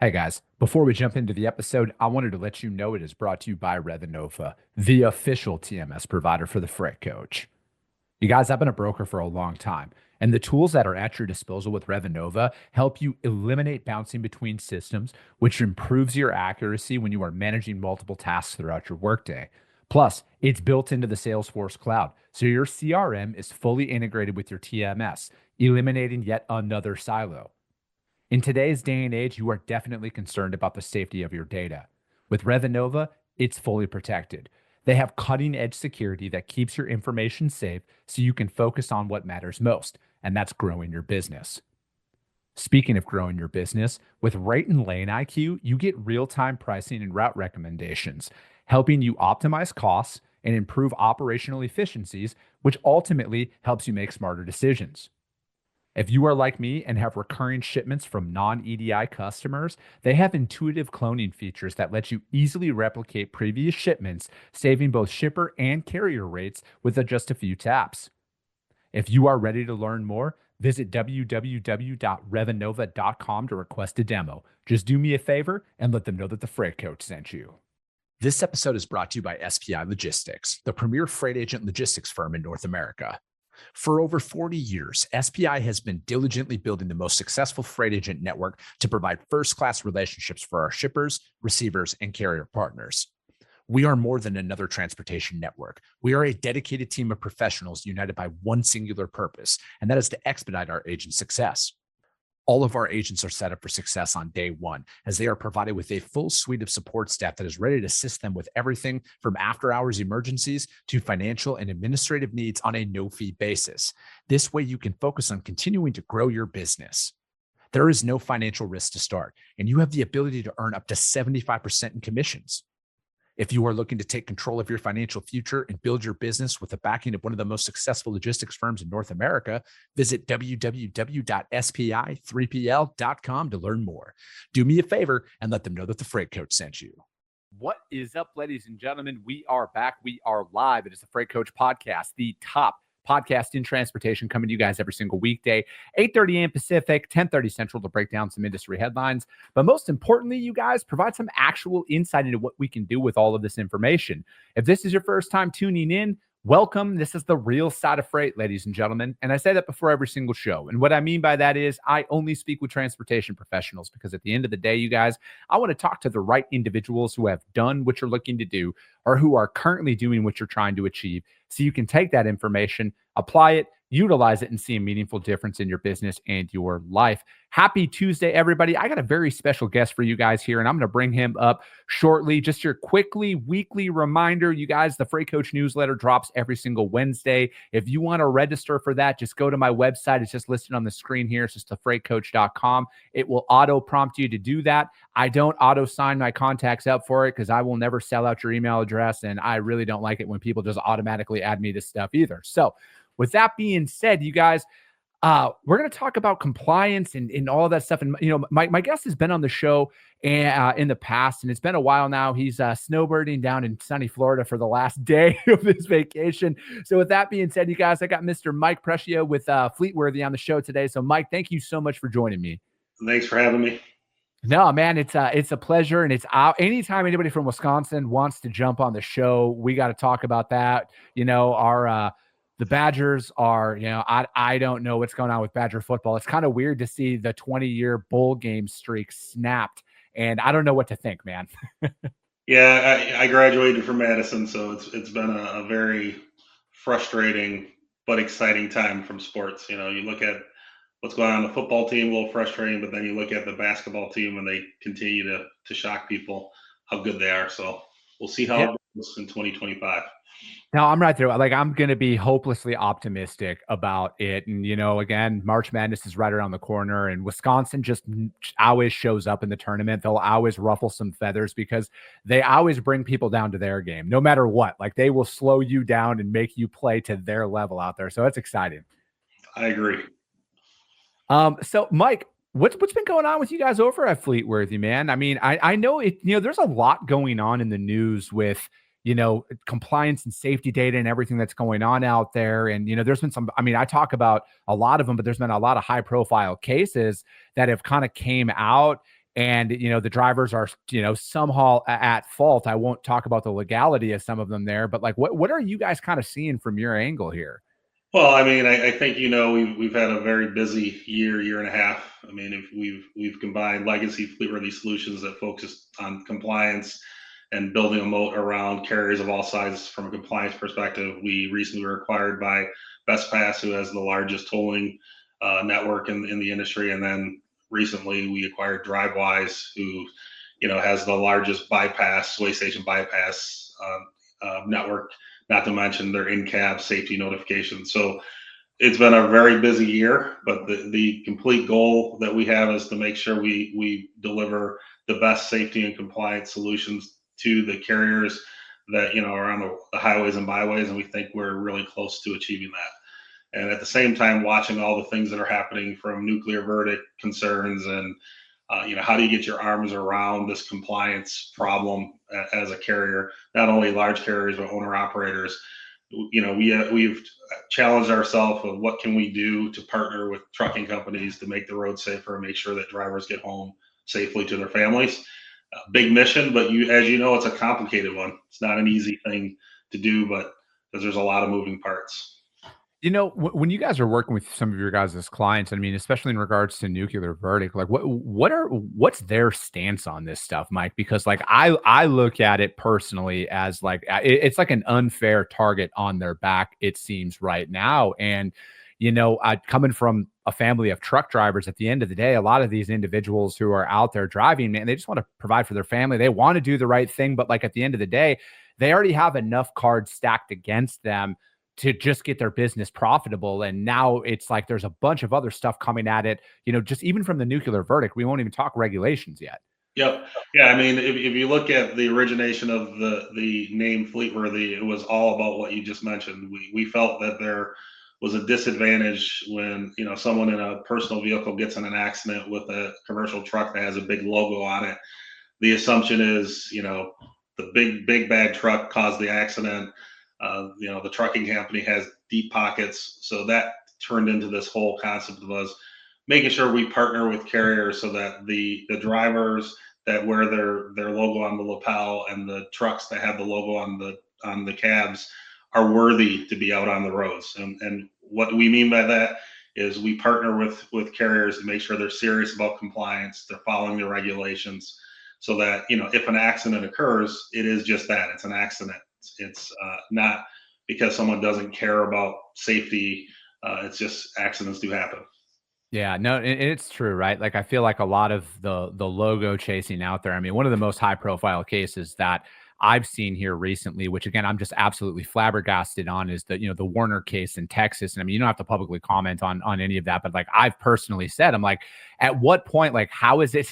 Hey guys, before we jump into the episode, I wanted to let you know it is brought to you by Revenova, the official TMS provider for the Freight Coach. You guys, I've been a broker for a long time, and the tools that are at your disposal with Revenova help you eliminate bouncing between systems, which improves your accuracy when you are managing multiple tasks throughout your workday. Plus, it's built into the Salesforce cloud, so your CRM is fully integrated with your TMS, eliminating yet another silo. In today's day and age, you are definitely concerned about the safety of your data. With Revinova, it's fully protected. They have cutting edge security that keeps your information safe so you can focus on what matters most, and that's growing your business. Speaking of growing your business, with Rate and Lane IQ, you get real time pricing and route recommendations, helping you optimize costs and improve operational efficiencies, which ultimately helps you make smarter decisions. If you are like me and have recurring shipments from non-EDI customers, they have intuitive cloning features that let you easily replicate previous shipments, saving both shipper and carrier rates with just a few taps. If you are ready to learn more, visit www.revinova.com to request a demo. Just do me a favor and let them know that the Freight Coach sent you. This episode is brought to you by SPI Logistics, the premier freight agent logistics firm in North America. For over 40 years, SPI has been diligently building the most successful freight agent network to provide first-class relationships for our shippers, receivers, and carrier partners. We are more than another transportation network. We are a dedicated team of professionals united by one singular purpose, and that is to expedite our agents' success. All of our agents are set up for success on day one, as they are provided with a full suite of support staff that is ready to assist them with everything from after-hours emergencies to financial and administrative needs on a no-fee basis. This way, you can focus on continuing to grow your business. There is no financial risk to start, and you have the ability to earn up to 75% in commissions. If you are looking to take control of your financial future and build your business with the backing of one of the most successful logistics firms in North America, visit www.spi3pl.com to learn more. Do me a favor and let them know that the Freight Coach sent you. What is up, ladies and gentlemen? We are back. We are live. It is the Freight Coach Podcast, the top podcast in transportation, coming to you guys every single weekday, 8:30 a.m. Pacific, 10:30 Central, to break down some industry headlines. But most importantly, you guys provide some actual insight into what we can do with all of this information. If this is your first time tuning in, welcome. This is the real side of freight, ladies and gentlemen. And I say that before every single show. And what I mean by that is I only speak with transportation professionals, because at the end of the day, you guys, I want to talk to the right individuals who have done what you're looking to do or who are currently doing what you're trying to achieve, so you can take that information, apply it, utilize it, and see a meaningful difference in your business and your life. Happy Tuesday, everybody. I got a very special guest for you guys here, and I'm going to bring him up shortly. Just your quickly weekly reminder, you guys, the Freight Coach newsletter drops every single Wednesday. If you want to register for that, just go to my website. It's just listed on the screen here. It's just thefreightcoach.com. It will auto prompt you to do that. I don't auto sign my contacts up for it because I will never sell out your email address, and I really don't like it when people just automatically add me to stuff either. So with that being said, you guys, we're going to talk about compliance and all of that stuff. And, you know, my guest has been on the show in the past, and it's been a while now. He's snowbirding down in sunny Florida for the last day of his vacation. So with that being said, you guys, I got Mr. Mike Precia with Fleetworthy on the show today. So Mike, thank you so much for joining me. Thanks for having me. No, man, it's a pleasure. And it's anytime anybody from Wisconsin wants to jump on the show, we got to talk about that. You know, the Badgers are, you know, I don't know what's going on with Badger football. It's kind of weird to see the 20-year bowl game streak snapped, and I don't know what to think, man. Yeah, I graduated from Madison, so it's been a very frustrating but exciting time from sports. You know, you look at what's going on the football team, a little frustrating, but then you look at the basketball team and they continue to shock people how good they are. So we'll see how it goes in 2025. No, I'm right there. Like, I'm going to be hopelessly optimistic about it. And, you know, again, March Madness is right around the corner, and Wisconsin just always shows up in the tournament. They'll always ruffle some feathers because they always bring people down to their game, no matter what. Like, they will slow you down and make you play to their level out there. So it's exciting. I agree. So Mike, what's been going on with you guys over at Fleetworthy, man? I mean, I know it, you know, there's a lot going on in the news with, you know, compliance and safety data and everything that's going on out there. And, you know, there's been some, I mean, I talk about a lot of them, but there's been a lot of high profile cases that have kind of came out. and, the drivers are, somehow at fault. I won't talk about the legality of some of them there, but like, what are you guys kind of seeing from your angle here? Well, I mean, I think we've had a very busy year and a half. I mean, if we've combined legacy Fleetworthy solutions that focus on compliance and building a moat around carriers of all sizes from a compliance perspective. We recently were acquired by BestPass, who has the largest tolling network in the industry, and then recently we acquired DriveWise, who has the largest bypass way station bypass network. Not to mention their in-cab safety notifications. So it's been a very busy year, but the complete goal that we have is to make sure we deliver the best safety and compliance solutions to the carriers that are on the highways and byways, and we think we're really close to achieving that. And at the same time, watching all the things that are happening from nuclear verdict concerns and how do you get your arms around this compliance problem as a carrier, not only large carriers but owner operators. We've challenged ourselves with what can we do to partner with trucking companies to make the road safer and make sure that drivers get home safely to their families. Big mission, but as you know, it's a complicated one. It's not an easy thing to do, but because there's a lot of moving parts. When you guys are working with some of your guys as clients, I mean, especially in regards to nuclear verdict, like what's their stance on this stuff, Mike? Because like I look at it personally as like it's like an unfair target on their back, it seems right now. And coming from a family of truck drivers, at the end of the day, a lot of these individuals who are out there driving, man, they just want to provide for their family. They want to do the right thing, but like at the end of the day, they already have enough cards stacked against them to just get their business profitable. And now it's like there's a bunch of other stuff coming at it, just even from the nuclear verdict. We won't even talk regulations yet. Yep. Yeah. I mean, if you look at the origination of the name Fleetworthy, it was all about what you just mentioned. We felt that there was a disadvantage when someone in a personal vehicle gets in an accident with a commercial truck that has a big logo on it. The assumption is the big bad truck caused the accident. The trucking company has deep pockets, so that turned into this whole concept of us making sure we partner with carriers so that the drivers that wear their logo on the lapel and the trucks that have the logo on the cabs are worthy to be out on the roads. And what we mean by that is we partner with carriers to make sure they're serious about compliance, they're following the regulations, so that if an accident occurs, it is just that, it's an accident. It's not because someone doesn't care about safety. It's just accidents do happen. Yeah, no, it's true, right? Like I feel like a lot of the logo chasing out there. I mean, one of the most high profile cases that I've seen here recently, which again I'm just absolutely flabbergasted on, is the Warner case in Texas. And I mean, you don't have to publicly comment on any of that, but like I've personally said, I'm like, at what point, like, how is it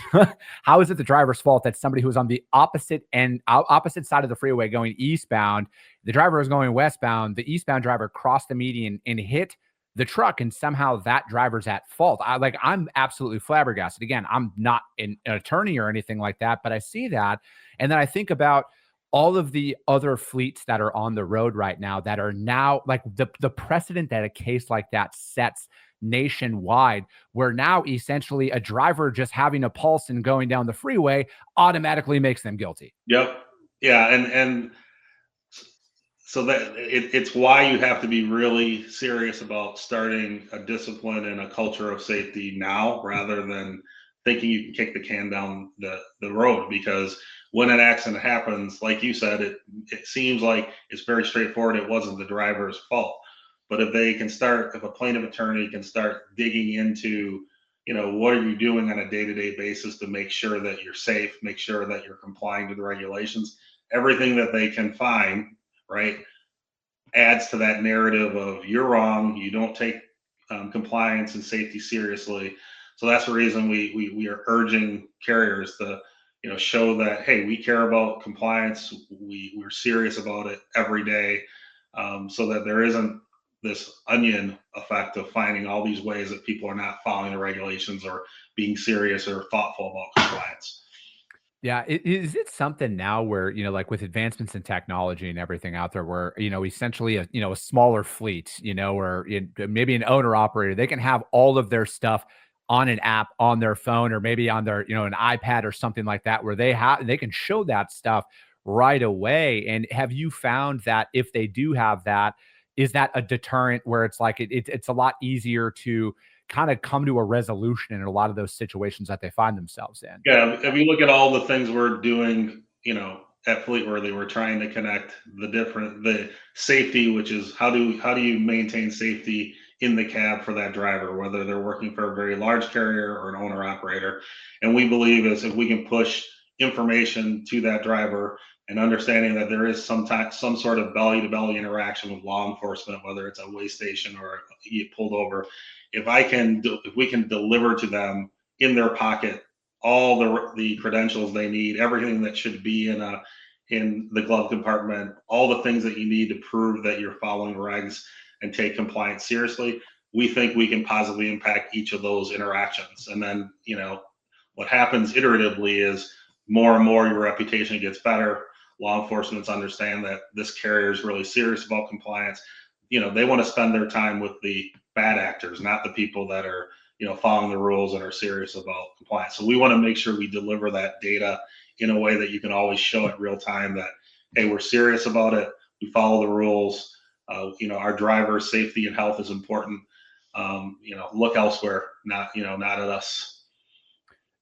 how is it the driver's fault that somebody who was on the opposite side of the freeway going eastbound, the driver was going westbound, the eastbound driver crossed the median and hit the truck, and somehow that driver's at fault? I'm absolutely flabbergasted. Again, I'm not an attorney or anything like that, but I see that. And then I think about all of the other fleets that are on the road right now that are now like the precedent that a case like that sets nationwide, where now essentially a driver just having a pulse and going down the freeway automatically makes them guilty. Yep. Yeah. And so that it's why you have to be really serious about starting a discipline and a culture of safety now, rather than thinking you can kick the can down the road. Because when an accident happens, like you said, it seems like it's very straightforward. It wasn't the driver's fault. But if a plaintiff attorney can start digging into, what are you doing on a day-to-day basis to make sure that you're safe, make sure that you're complying to the regulations, everything that they can find, right, adds to that narrative of you're wrong, you don't take compliance and safety seriously. So that's the reason we are urging carriers to show that, hey, we care about compliance, we're serious about it every day, so that there isn't this onion effect of finding all these ways that people are not following the regulations or being serious or thoughtful about compliance. Yeah. Is it something now where, like with advancements in technology and everything out there where, essentially a smaller fleet, or maybe an owner operator, they can have all of their stuff on an app on their phone or maybe on their, an iPad or something like that, where they can show that stuff right away. And have you found that if they do have that, is that a deterrent where it's like it's a lot easier to kind of come to a resolution in a lot of those situations that they find themselves in? Yeah, if you look at all the things we're doing, at Fleetworthy, we're trying to connect the safety, which is how do you maintain safety in the cab for that driver, whether they're working for a very large carrier or an owner operator. And we believe is if we can push information to that driver and understanding that there is some sort of belly to belly interaction with law enforcement, whether it's a way station or you pulled over, if we can deliver to them in their pocket all the credentials they need, everything that should be in the glove compartment, all the things that you need to prove that you're following regs and take compliance seriously. We think we can positively impact each of those interactions. And then, what happens iteratively is more and more your reputation gets better. Law enforcement understand that this carrier is really serious about compliance. They want to spend their time with the bad actors, not the people that are following the rules and are serious about compliance. So we want to make sure we deliver that data in a way that you can always show it real time that, hey, we're serious about it. We follow the rules. Our driver's safety and health is important. Look elsewhere, not at us.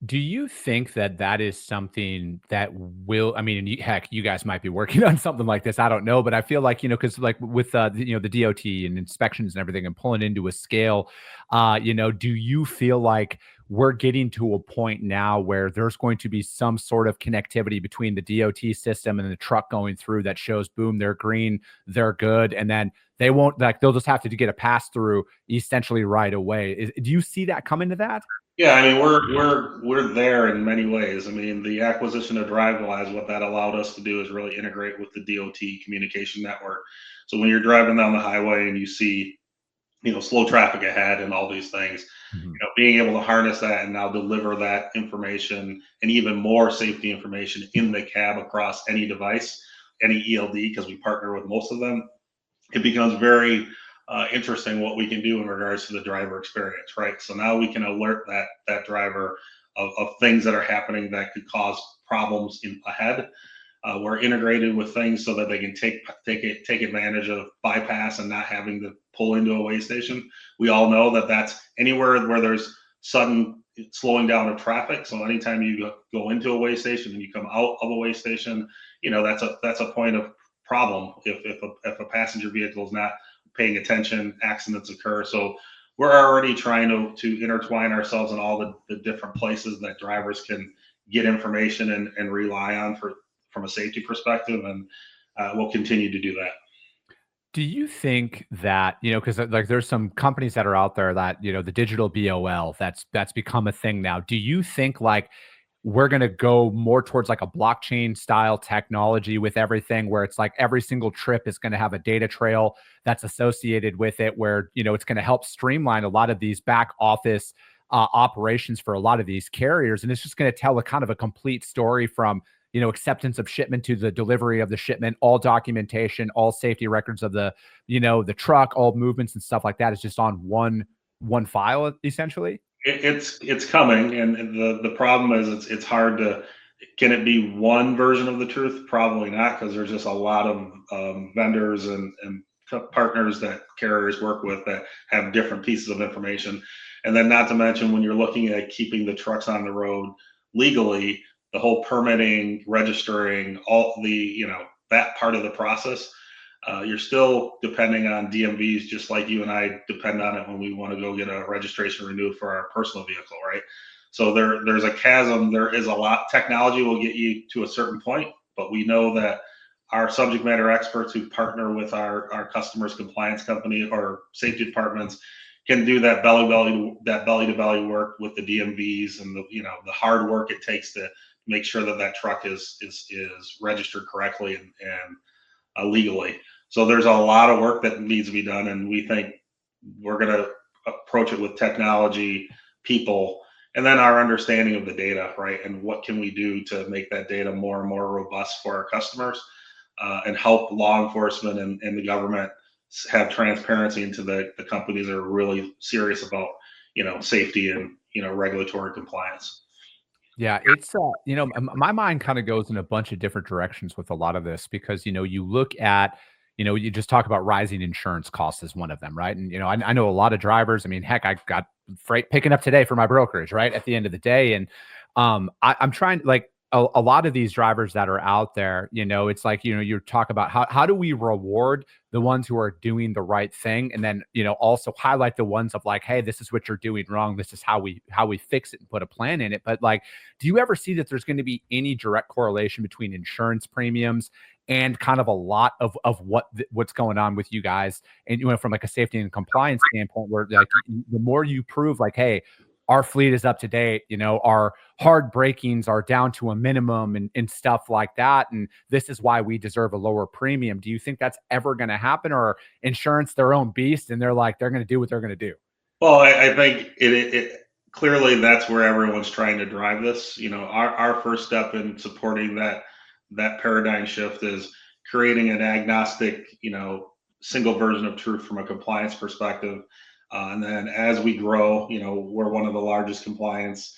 Do you think that that is something that will, I mean, heck, you guys might be working on something like this. I don't know, but I feel like, because like with, the DOT and inspections and everything and pulling into a scale, do you feel like we're getting to a point now where there's going to be some sort of connectivity between the DOT system and the truck going through that shows, boom, they're green, they're good. And then they won't, like, they'll just have to get a pass through essentially right away. Do you see that coming to that? Yeah, I mean we're there in many ways. I mean the acquisition of DriveWise, what that allowed us to do is really integrate with the DOT communication network. So when you're driving down the highway and you see slow traffic ahead and all these things, Mhm. being able to harness that and now deliver that information and even more safety information in the cab across any device, any ELD, because we partner with most of them, it becomes very interesting what we can do in regards to the driver experience, right? So now we can alert that driver of things that are happening that could cause problems ahead. We're integrated with things so that they can take advantage of bypass and not having to pull into a way station. We all know that that's anywhere where there's sudden slowing down of traffic. So anytime you go into a way station and you come out of a way station, that's a point of problem if a passenger vehicle is not paying attention, accidents occur. So we're already trying to intertwine ourselves in all the different places that drivers can get information and rely on from a safety perspective, and we'll continue to do that. Do you think that, because like there's some companies that are out there that, the digital BOL, that's become a thing now. Do you think like we're going to go more towards like a blockchain style technology with everything where it's like every single trip is going to have a data trail that's associated with it, where, it's going to help streamline a lot of these back office operations for a lot of these carriers. And it's just going to tell a kind of a complete story from, acceptance of shipment to the delivery of the shipment, all documentation, all safety records of the truck, all movements and stuff like that is just on one file essentially. It's coming, and the problem is it's hard to. Can it be one version of the truth? Probably not, because there's just a lot of vendors and partners that carriers work with that have different pieces of information. And then, not to mention, when you're looking at keeping the trucks on the road legally, the whole permitting, registering, all that part of the process, you're still depending on DMVs, just like you and I depend on it when we want to go get a registration renewed for our personal vehicle, right? So there's a chasm. There is a lot. Technology will get you to a certain point, but we know that our subject matter experts who partner with our customers' compliance company or safety departments can do that belly to belly work with the DMVs and the hard work it takes to make sure that truck is registered correctly and legally. So there's a lot of work that needs to be done, and we think we're going to approach it with technology, people, and then our understanding of the data, right? And what can we do to make that data more and more robust for our customers, and help law enforcement and the government have transparency into the companies that are really serious about safety and, regulatory compliance. Yeah, it's my mind kind of goes in a bunch of different directions with a lot of this because you look at you just talk about rising insurance costs as one of them, right? And I know a lot of drivers. I mean, heck, I got freight picking up today for my brokerage, right? At the end of the day, and I'm trying like a lot of these drivers that are out there. It's like you talk about how do we reward the ones who are doing the right thing, and then also highlight the ones of like, hey, this is what you're doing wrong. This is how we fix it and put a plan in it. But like, do you ever see that there's going to be any direct correlation between insurance premiums and kind of a lot of what's going on with you guys, and from like a safety and compliance standpoint, where like the more you prove like, hey, our fleet is up to date, our hard breakings are down to a minimum and stuff like that, and this is why we deserve a lower premium. Do you think that's ever going to happen, or insurance their own beast and they're going to do what they're going to do? Well, I think it clearly that's where everyone's trying to drive this. Our first step in supporting that paradigm shift is creating an agnostic, single version of truth from a compliance perspective. And then as we grow, we're one of the largest compliance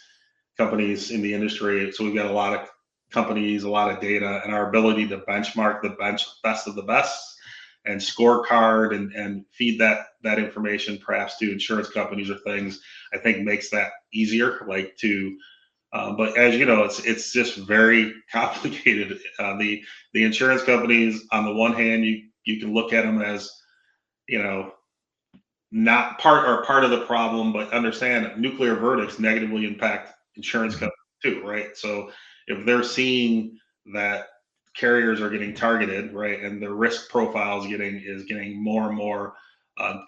companies in the industry. So we've got a lot of companies, a lot of data, and our ability to benchmark the best of the best and scorecard and feed that information perhaps to insurance companies or things, I think makes that easier. But as you know, it's just very complicated. The insurance companies, on the one hand, you can look at them as not part of the problem, but understand that nuclear verdicts negatively impact insurance companies too, right? So if they're seeing that carriers are getting targeted, right, and the risk profile is getting more and more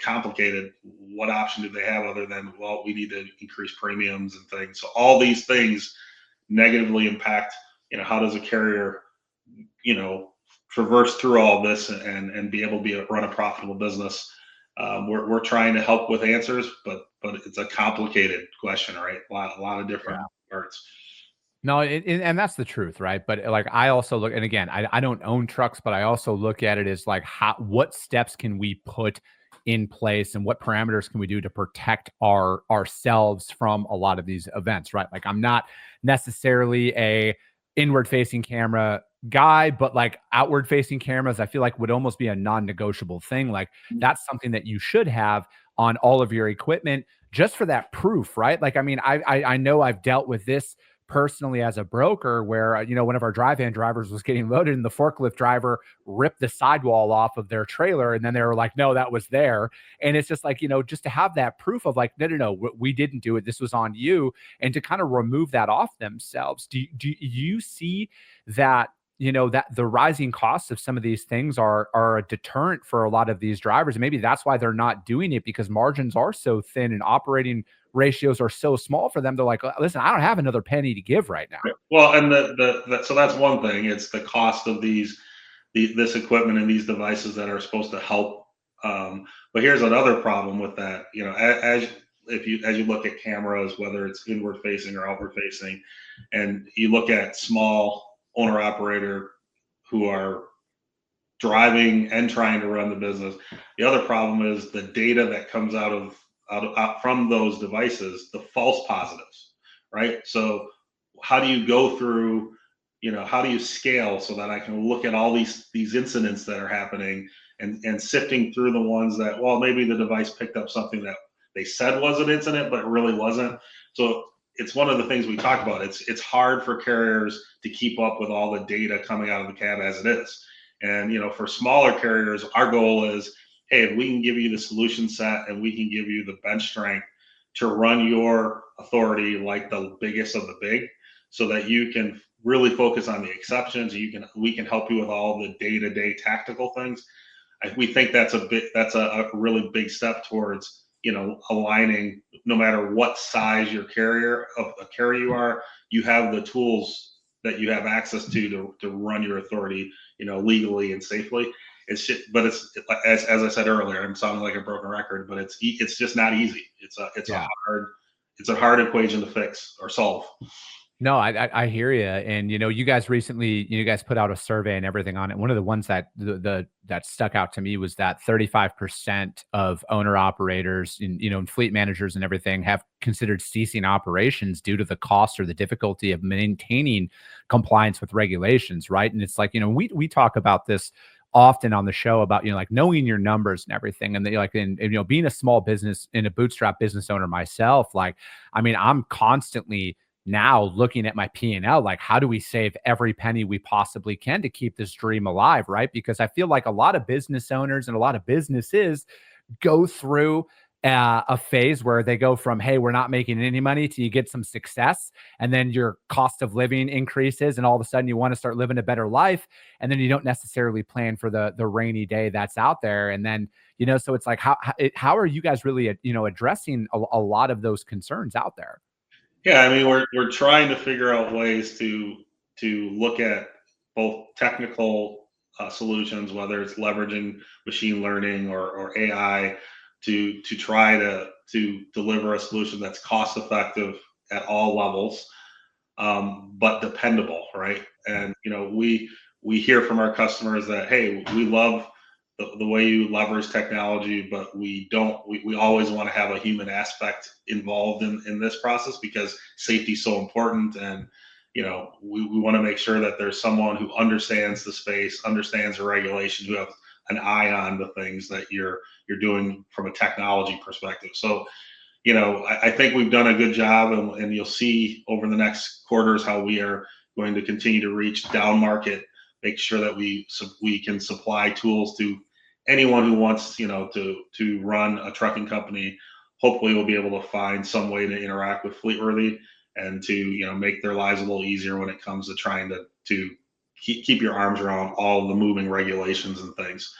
complicated, what option do they have other than, well, we need to increase premiums and things? So all these things negatively impact, how does a carrier, traverse through all this and be able to run a profitable business? We're trying to help with answers, but it's a complicated question, right? A lot of different parts. No, and that's the truth, right? But like, I also look, and again, I don't own trucks, but I also look at it as like, what steps can we put in place and what parameters can we do to protect ourselves from a lot of these events, right? Like, I'm not necessarily a inward facing camera guy, but like outward facing cameras, I feel like would almost be a non-negotiable thing. Like, that's something that you should have on all of your equipment just for that proof, right? Like, I mean, I know I've dealt with this personally as a broker where, one of our dry van drivers was getting loaded and the forklift driver ripped the sidewall off of their trailer. And then they were like, no, that was there. And it's just like, just to have that proof of like, no, we didn't do it. This was on you. And to kind of remove that off themselves. Do you see that, that the rising costs of some of these things are a deterrent for a lot of these drivers? And maybe that's why they're not doing it, because margins are so thin and operating ratios are so small for them. They're like, listen, I don't have another penny to give right now. Well, and so that's one thing. It's the cost of this equipment and these devices that are supposed to help. But here's another problem with that. As you look at cameras, whether it's inward facing or outward facing, and you look at small owner operator who are driving and trying to run the business, the other problem is the data that comes out from those devices, the false positives, right? So how do you go through, how do you scale so that I can look at all these incidents that are happening and sifting through the ones that, well, maybe the device picked up something that they said was an incident, but it really wasn't. So it's one of the things we talk about. It's hard for carriers to keep up with all the data coming out of the cab as it is. And, for smaller carriers, our goal is, hey, if we can give you the solution set and we can give you the bench strength to run your authority like the biggest of the big, so that you can really focus on the exceptions, we can help you with all the day-to-day tactical things. We think that's a really big step towards, aligning. No matter what size your carrier you are, you have the tools that you have access to run your authority, legally and safely. But it's as I said earlier, I'm sounding like a broken record, but it's just not easy. It's a hard equation to fix or solve. No, I hear you. And, you guys recently, you guys put out a survey and everything on it. One of the ones that that stuck out to me was that 35% of owner operators and fleet managers and everything have considered ceasing operations due to the cost or the difficulty of maintaining compliance with regulations. Right. And it's like, we talk about this often on the show about, like knowing your numbers and everything. And like, being a small business and a bootstrap business owner myself, like, I mean, I'm constantly now looking at my P&L, like how do we save every penny we possibly can to keep this dream alive, right? Because I feel like a lot of business owners and a lot of businesses go through a phase where they go from, hey, we're not making any money, to you get some success, and then your cost of living increases, and all of a sudden you want to start living a better life, and then you don't necessarily plan for the rainy day that's out there. And then, so it's like, how are you guys really addressing a lot of those concerns out there? Yeah, I mean, we're trying to figure out ways to look at both technical solutions, whether it's leveraging machine learning or AI, to try to deliver a solution that's cost effective at all levels, but dependable, right? And we hear from our customers that, hey, we love the way you leverage technology, but we always want to have a human aspect involved in this process because safety is so important. And we want to make sure that there's someone who understands the space, understands the regulation, who have an eye on the things that you're doing from a technology perspective. So I think we've done a good job, and you'll see over the next quarters how we are going to continue to reach down market, make sure that we can supply tools to anyone who wants, to run a trucking company. Hopefully, we'll be able to find some way to interact with Fleetworthy and to make their lives a little easier when it comes to trying to keep your arms around all the moving regulations and things.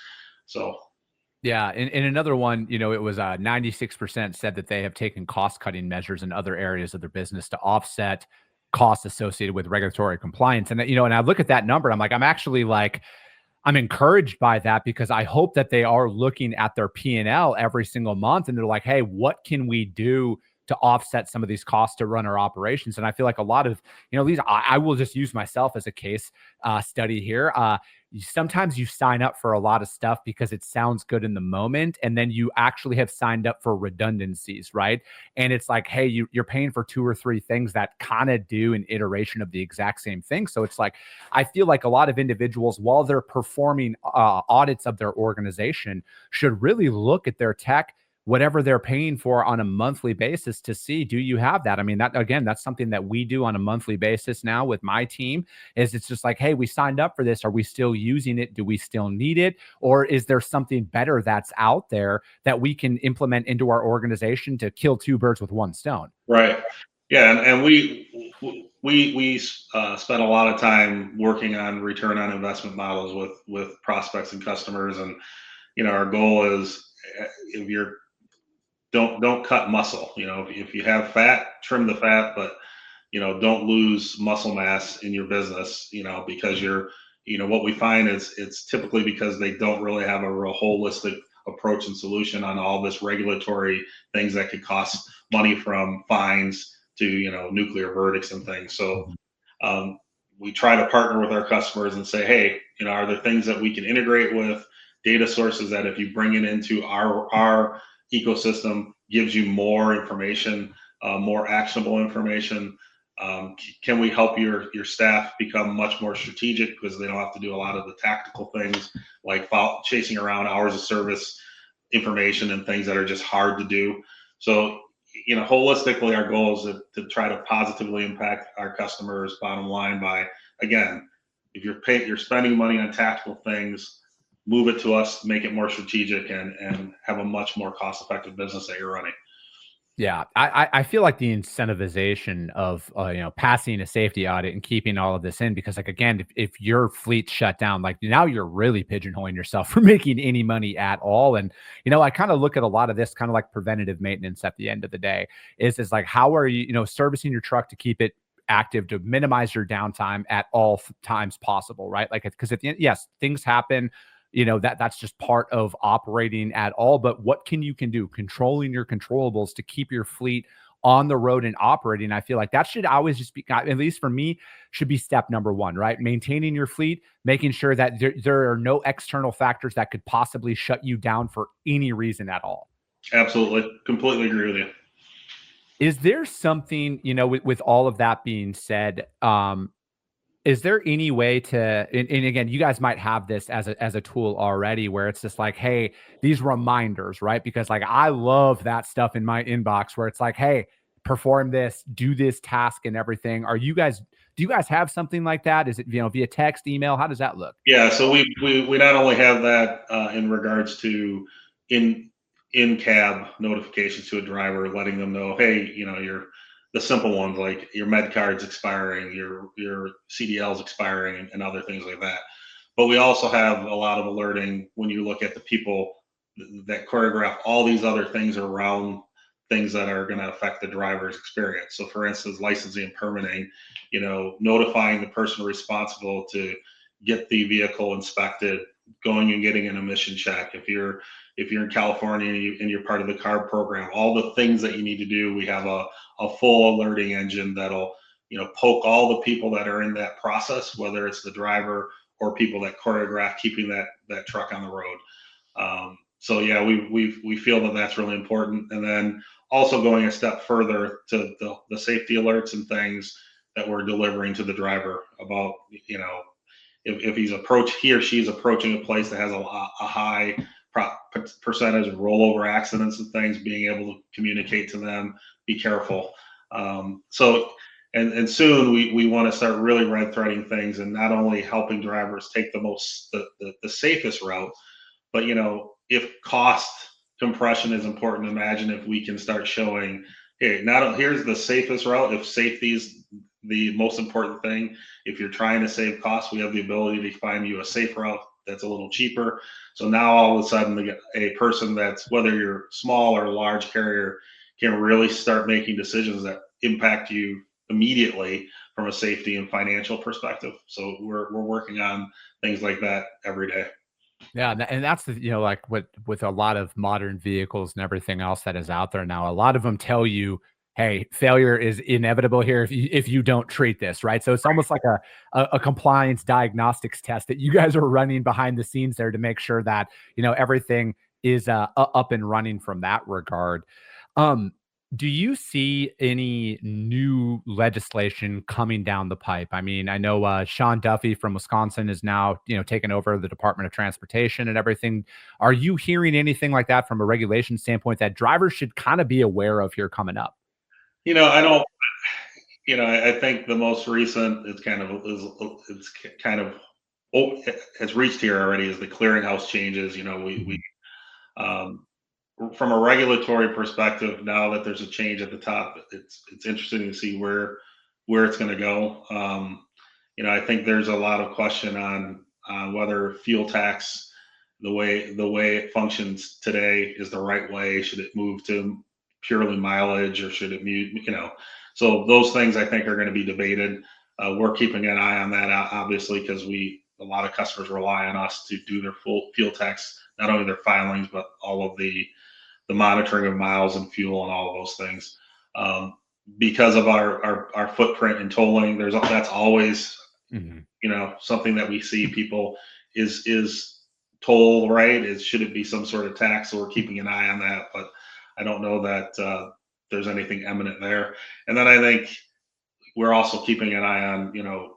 So Yeah, and another one, it was 96% said that they have taken cost-cutting measures in other areas of their business to offset costs associated with regulatory compliance. And and I look at that number, and I'm like, I'm actually like, I'm encouraged by that, because I hope that they are looking at their P&L every single month, and they're like, hey, what can we do to offset some of these costs to run our operations? And I feel like a lot of, these, I will just use myself as a case study here. Sometimes you sign up for a lot of stuff because it sounds good in the moment, and then you actually have signed up for redundancies, right? And it's like, hey, you're paying for two or three things that kind of do an iteration of the exact same thing. So it's like, I feel like a lot of individuals, while they're performing audits of their organization, should really look at their tech, whatever they're paying for, on a monthly basis, to see, do you have that? I mean, that, again, that's something that we do on a monthly basis now with my team. Is it's just like, hey, we signed up for this, are we still using it? Do we still need it? Or is there something better that's out there that we can implement into our organization to kill two birds with one stone? right, yeah, and we spent a lot of time working on return on investment models with prospects and customers. And our goal is, if you're don't cut muscle. If you have fat, trim the fat, but don't lose muscle mass in your business. Because what we find is it's typically because they don't really have a real holistic approach and solution on all this regulatory things that could cost money, from fines to nuclear verdicts and things. So we try to partner with our customers and say, hey, are there things that we can integrate with data sources that, if you bring it into our ecosystem, gives you more information, more actionable information? Can we help your staff become much more strategic, because they don't have to do a lot of the tactical things like chasing around hours of service information and things that are just hard to do? So holistically, our goal is to try to positively impact our customers' bottom line by, again, if you're spending money on tactical things, move it to us, make it more strategic, and have a much more cost-effective business that you're running. Yeah, I feel like the incentivization of passing a safety audit and keeping all of this in, because, like, again, if your fleet's shut down, like, now you're really pigeonholing yourself from making any money at all. And I kind of look at a lot of this kind of like preventative maintenance at the end of the day. Is like, how are you servicing your truck to keep it active, to minimize your downtime at all times possible, right? Like, because at the end, yes, things happen. That's just part of operating at all. But what can you do? Controlling your controllables to keep your fleet on the road and operating. I feel like that should always just be, at least for me, should be step number one, right? Maintaining your fleet, making sure that there are no external factors that could possibly shut you down for any reason at all. Absolutely. Completely agree with you. Is there something, with all of that being said, is there any way to, and again, you guys might have this as a tool already where it's just like, hey, these reminders, right? Because like, I love that stuff in my inbox where it's like, hey, perform this, do this task and everything. Do you guys have something like that? Is it, via text, email? How does that look? Yeah. So we not only have that in regards to in-cab notifications to a driver, letting them know, hey, the simple ones like your med card's expiring, your CDL's expiring, and other things like that. But we also have a lot of alerting when you look at the people that choreograph all these other things around things that are going to affect the driver's experience. So, for instance, licensing and permitting, notifying the person responsible to get the vehicle inspected, going and getting an emission check. If you're in California and you're part of the CARB program, all the things that you need to do, we have a full alerting engine that'll poke all the people that are in that process, whether it's the driver or people that choreograph keeping that truck on the road. So yeah, we feel that that's really important. And then also going a step further to the safety alerts and things that we're delivering to the driver about, if he or she's approaching a place that has a high percentage of rollover accidents and things, being able to communicate to them, be careful. And soon we want to start really red threading things and not only helping drivers take the safest route, but if cost compression is important, imagine if we can start showing, hey, here's the safest route. If safety is the most important thing, if you're trying to save costs, we have the ability to find you a safe route that's a little cheaper. So now all of a sudden, a person that's, whether you're small or large carrier, can really start making decisions that impact you immediately from a safety and financial perspective. So we're working on things like that every day. Yeah, and that's like with a lot of modern vehicles and everything else that is out there now, a lot of them tell you, hey, failure is inevitable here if you don't treat this, right? So it's almost like a compliance diagnostics test that you guys are running behind the scenes there to make sure that everything is up and running from that regard. Do you see any new legislation coming down the pipe? I mean, I know Sean Duffy from Wisconsin is now, taking over the Department of Transportation and everything. Are you hearing anything like that from a regulation standpoint that drivers should kind of be aware of here coming up? I don't. I think the most recent has reached here already is the clearinghouse changes. From a regulatory perspective, now that there's a change at the top, it's interesting to see where it's going to go. I think there's a lot of question on whether fuel tax, the way it functions today, is the right way. Should it move to purely mileage, or should it move? So those things I think are going to be debated. We're keeping an eye on that, obviously, because a lot of customers rely on us to do their full fuel tax, not only their filings, but all of the monitoring of miles and fuel and all of those things. Because of our footprint in tolling, that's always something that we see people is toll right. Should it be some sort of tax? So we're keeping an eye on that, but I don't know that there's anything imminent there. And then I think we're also keeping an eye on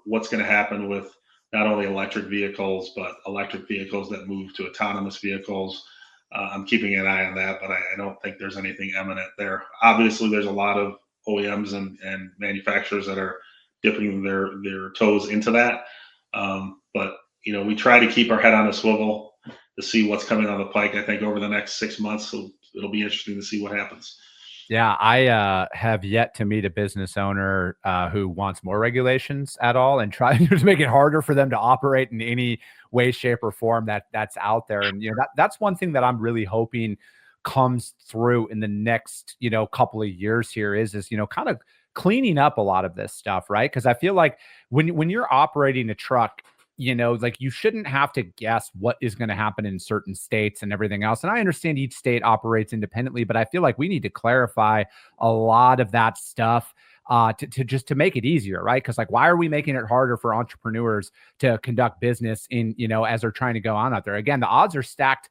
what's going to happen with not only electric vehicles, but electric vehicles that move to autonomous vehicles. I'm keeping an eye on that, but I don't think there's anything imminent there. Obviously, there's a lot of OEMs and manufacturers that are dipping their toes into that. But we try to keep our head on a swivel to see what's coming on the pike. I think over the next 6 months, so it'll be interesting to see what happens. Yeah, I have yet to meet a business owner who wants more regulations at all, and trying to make it harder for them to operate in any way, shape, or form that's out there. And that's one thing that I'm really hoping comes through in the next couple of years here is kind of cleaning up a lot of this stuff, right? Because I feel like when you're operating a truck, like you shouldn't have to guess what is going to happen in certain states and everything else. And I understand each state operates independently, but I feel like we need to clarify a lot of that stuff to just to make it easier, right? Because like, why are we making it harder for entrepreneurs to conduct business in, as they're trying to go on out there? Again, the odds are stacked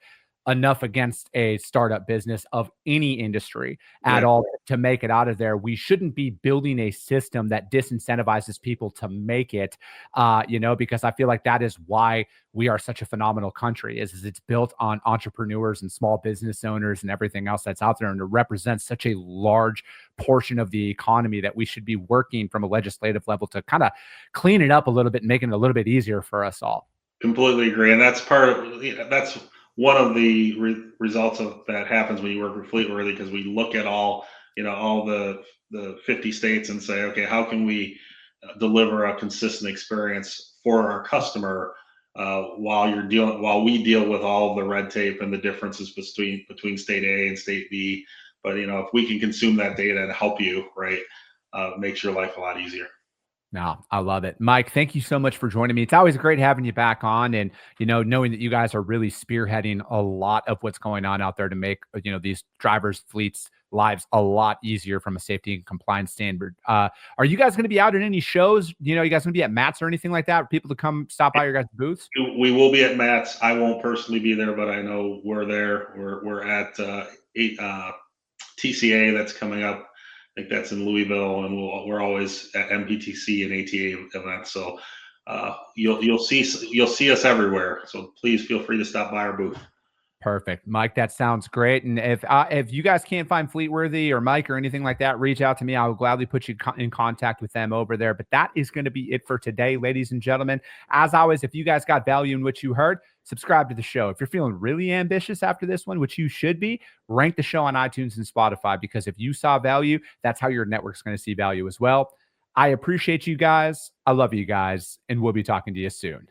enough against a startup business of any industry at all to make it out of there. We shouldn't be building a system that disincentivizes people to make it, because I feel like that is why we are such a phenomenal country is it's built on entrepreneurs and small business owners and everything else that's out there. And it represents such a large portion of the economy that we should be working from a legislative level to kind of clean it up a little bit and make it a little bit easier for us all. Completely agree. And that's that's one of the results of that happens when you work with Fleetworthy, because we look at all the 50 states and say, okay, how can we deliver a consistent experience for our customer while we deal with all the red tape and the differences between state A and state B. But if we can consume that data and help you, right, makes your life a lot easier. No, I love it. Mike, thank you so much for joining me. It's always great having you back on, and, knowing that you guys are really spearheading a lot of what's going on out there to make, these drivers' fleets lives a lot easier from a safety and compliance standard. Are you guys going to be out in any shows? You guys going to be at Matt's or anything like that for people to come stop by your guys' booths? We will be at Matt's. I won't personally be there, but I know we're there. We're at TCA that's coming up. I think that's in Louisville, and we're always at MPTC and ATA events. So you'll see us everywhere. So please feel free to stop by our booth. Perfect, Mike. That sounds great. And if you guys can't find Fleetworthy or Mike or anything like that, reach out to me. I will gladly put you in contact with them over there. But that is going to be it for today, ladies and gentlemen. As always, if you guys got value in what you heard, subscribe to the show. If you're feeling really ambitious after this one, which you should be, rank the show on iTunes and Spotify, because if you saw value, that's how your network's going to see value as well. I appreciate you guys. I love you guys, and we'll be talking to you soon.